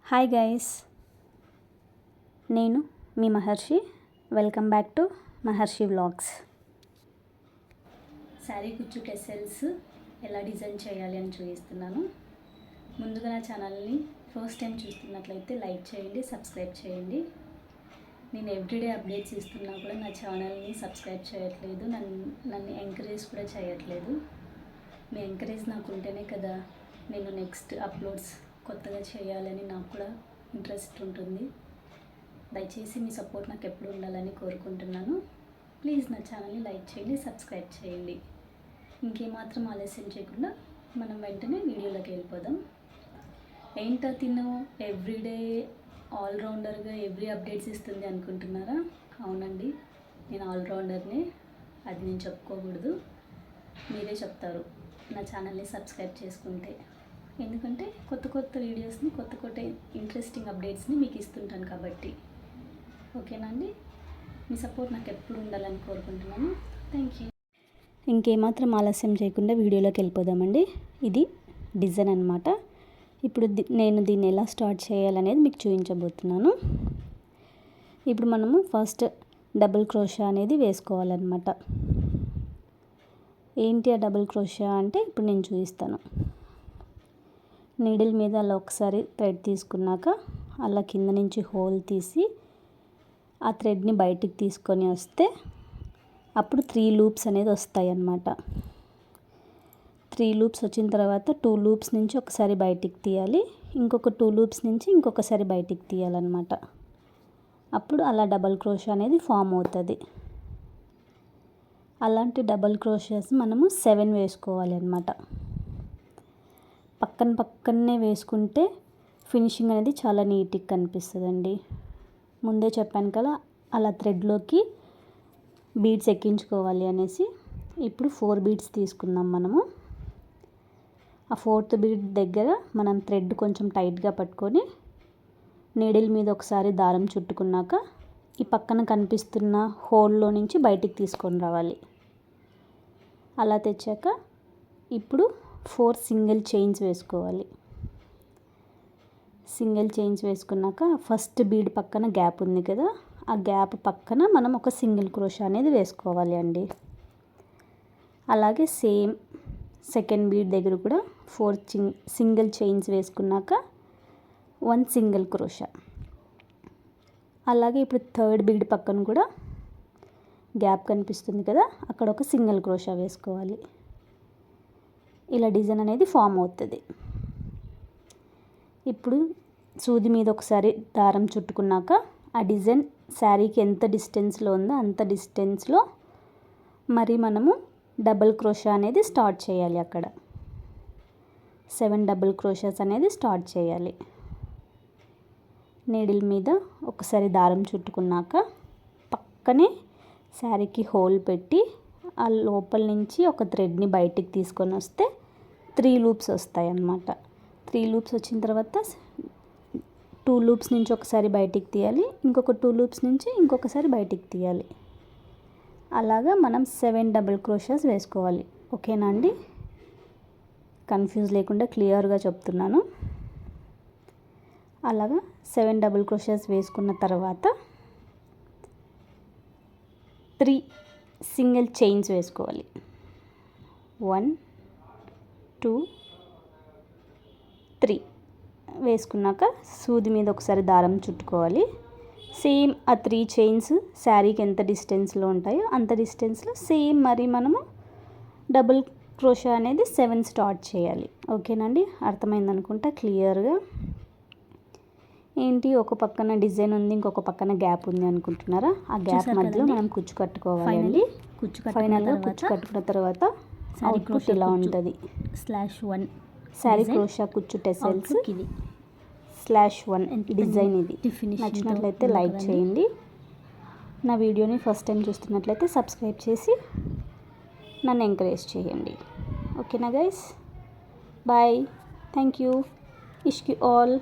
Hi guys, నేను మీ Maharshi. Welcome back to Maharshi vlogs. Sari కుచ్చు టెసెల్స్ ఎలా డిజైన్ చేయాలి అని చూపిస్తున్నాను. ముందుగా నా ఛానల్ని ఫస్ట్ టైం చూస్తున్నట్లయితే లైక్ చేయండి, సబ్స్క్రైబ్ చేయండి. నేను ఎవ్రీడే అప్డేట్స్ ఇస్తున్నా కూడా నా ఛానల్ని సబ్స్క్రైబ్ చేయట్లేదు, నన్ను ఎంకరేజ్ కూడా చేయట్లేదు. మీ ఎంకరేజ్ నాకు ఉంటేనే కదా నేను నెక్స్ట్ అప్లోడ్స్ కొత్తగా చేయాలని నాకు కూడా ఇంట్రెస్ట్ ఉంటుంది. దయచేసి మీ సపోర్ట్ నాకు ఎప్పుడు ఉండాలని కోరుకుంటున్నాను. ప్లీజ్ నా ఛానల్ని లైక్ చేయండి, సబ్స్క్రైబ్ చేయండి. ఇంకేమాత్రం ఆలస్యం చేయకుండా మనం వెంటనే వీడియోలోకి వెళ్ళిపోదాం. ఏంటో తిను ఎవ్రీడే ఆల్రౌండర్గా ఎవ్రీ అప్డేట్స్ ఇస్తుంది అనుకుంటున్నారా? అవునండి, నేను ఆల్రౌండర్ని. అది నేను చెప్పుకోకూడదు, మీరే చెప్తారు నా ఛానల్ని సబ్స్క్రైబ్ చేసుకుంటే. ఎందుకంటే కొత్త కొత్త వీడియోస్ని, కొత్త కొత్త ఇంట్రెస్టింగ్ అప్డేట్స్ని మీకు ఇస్తుంటాను కాబట్టి. ఓకేనా అండి? మీ సపోర్ట్ నాకు ఎప్పుడు ఉండాలని కోరుకుంటున్నాను. Thank you. ఇంకేమాత్రం ఆలస్యం చేయకుండా వీడియోలోకి వెళ్ళిపోదామండి. ఇది డిజైన్ అన్నమాట. ఇప్పుడు నేను దీన్ని ఎలా స్టార్ట్ చేయాలనేది మీకు చూపించబోతున్నాను. ఇప్పుడు మనము ఫస్ట్ డబుల్ క్రోషా అనేది వేసుకోవాలన్నమాట. ఏంటి ఆ డబుల్ క్రోషా అంటే ఇప్పుడు నేను చూపిస్తాను. నీడిల్ మీద అలా ఒకసారి థ్రెడ్ తీసుకున్నాక అలా కింద నుంచి హోల్ తీసి ఆ థ్రెడ్ని బయటికి తీసుకొని వస్తే అప్పుడు 3 లూప్స్ అనేది వస్తాయి అన్నమాట. 3 లూప్స్ వచ్చిన తర్వాత 2 లూప్స్ నుంచి ఒకసారి బయటికి తీయాలి, ఇంకొక 2 లూప్స్ నుంచి ఇంకొకసారి బయటికి తీయాలన్నమాట. అప్పుడు అలా డబల్ క్రోషా అనేది ఫామ్ అవుతుంది. అలాంటి డబల్ క్రోషాస్ మనము 7 వేసుకోవాలి అన్నమాట. పక్కనే వేసుకుంటే ఫినిషింగ్ అనేది చాలా నీట్గా కనిపిస్తుందండి. ముందే చెప్పాను కదా అలా థ్రెడ్లోకి బీడ్స్ ఎక్కించుకోవాలి అనేసి. ఇప్పుడు 4 బీడ్స్ తీసుకుందాం మనము. ఆ 4th బీడ్ దగ్గర మనం థ్రెడ్ కొంచెం టైట్గా పట్టుకొని నీడిల్ మీద ఒకసారి దారం చుట్టుకున్నాక ఈ పక్కన కనిపిస్తున్న హోల్లో నుంచి బయటికి తీసుకొని రావాలి. అలా తెచ్చాక ఇప్పుడు 4 సింగిల్ చైన్స్ వేసుకోవాలి. సింగిల్ చైన్స్ వేసుకున్నాక ఫస్ట్ బీడ్ పక్కన గ్యాప్ ఉంది కదా, ఆ గ్యాప్ పక్కన మనం ఒక సింగిల్ క్రోషా అనేది వేసుకోవాలి అండి. అలాగే సేమ్ సెకండ్ బీడ్ దగ్గర కూడా 4 సింగిల్ చైన్స్ వేసుకున్నాక 1 సింగిల్ క్రోషా. అలాగే ఇప్పుడు థర్డ్ బీడ్ పక్కన కూడా గ్యాప్ కనిపిస్తుంది కదా, అక్కడ ఒక సింగిల్ క్రోషా వేసుకోవాలి. ఇలా డిజైన్ అనేది ఫామ్ అవుతుంది. ఇప్పుడు సూది మీద ఒకసారి దారం చుట్టుకున్నాక ఆ డిజైన్ శారీకి ఎంత డిస్టెన్స్లో ఉందో అంత డిస్టెన్స్లో మరి మనము డబుల్ క్రోషా అనేది స్టార్ట్ చేయాలి. అక్కడ 7 డబుల్ క్రోషాస్ అనేది స్టార్ట్ చేయాలి. నీడిల్ మీద ఒకసారి దారం చుట్టుకున్నాక పక్కనే శారీకి హోల్ పెట్టి ఆ లోపల నుంచి ఒక థ్రెడ్ని బయటికి తీసుకొని వస్తే 3 లూప్స్ వస్తాయి అన్నమాట. 3 లూప్స్ వచ్చిన తర్వాత 2 లూప్స్ నుంచి ఒకసారి బయటికి తీయాలి, ఇంకొక 2 లూప్స్ నుంచి ఇంకొకసారి బయటికి తీయాలి. అలాగా మనం 7 డబుల్ క్రోషాస్ వేసుకోవాలి. ఓకేనా అండి? కన్ఫ్యూజ్ లేకుండా క్లియర్గా చెప్తున్నాను. అలాగా 7 డబుల్ క్రోషాస్ వేసుకున్న తర్వాత 3 సింగిల్ చైన్స్ వేసుకోవాలి. 1 2 3 వేసుకున్నాక సూది మీద ఒకసారి దారం చుట్టుకోవాలి. సేమ్ ఆ 3 చైన్స్ శారీకి ఎంత డిస్టెన్స్లో ఉంటాయో అంత డిస్టెన్స్లో సేమ్ మరి మనము డబుల్ క్రోషా అనేది 7 స్టార్ట్ చేయాలి. ఓకేనండి? అర్థమైంది అనుకుంటా క్లియర్గా. ఏంటి ఒక పక్కన డిజైన్ ఉంది, ఇంకొక పక్కన గ్యాప్ ఉంది అనుకుంటున్నారా? ఆ గ్యాప్ మధ్యలో మనం కుచ్చు కట్టుకోవాలండి. ఫైనల్గా కుచ్చు కట్టుకున్న తర్వాత అవుట్పుట్ ఇలా ఉంటుంది. /1 శారీ క్రోషా కుచ్చు టెసెల్స్ /1 డిజైన్. ఇది నచ్చినట్లయితే లైక్ చేయండి. నా వీడియోని ఫస్ట్ టైం చూస్తున్నట్లయితే సబ్స్క్రైబ్ చేసి నన్ను ఎంకరేజ్ చేయండి. ఓకేనా గైస్? బాయ్, థ్యాంక్ యూ, ఇష్ యూ ఆల్.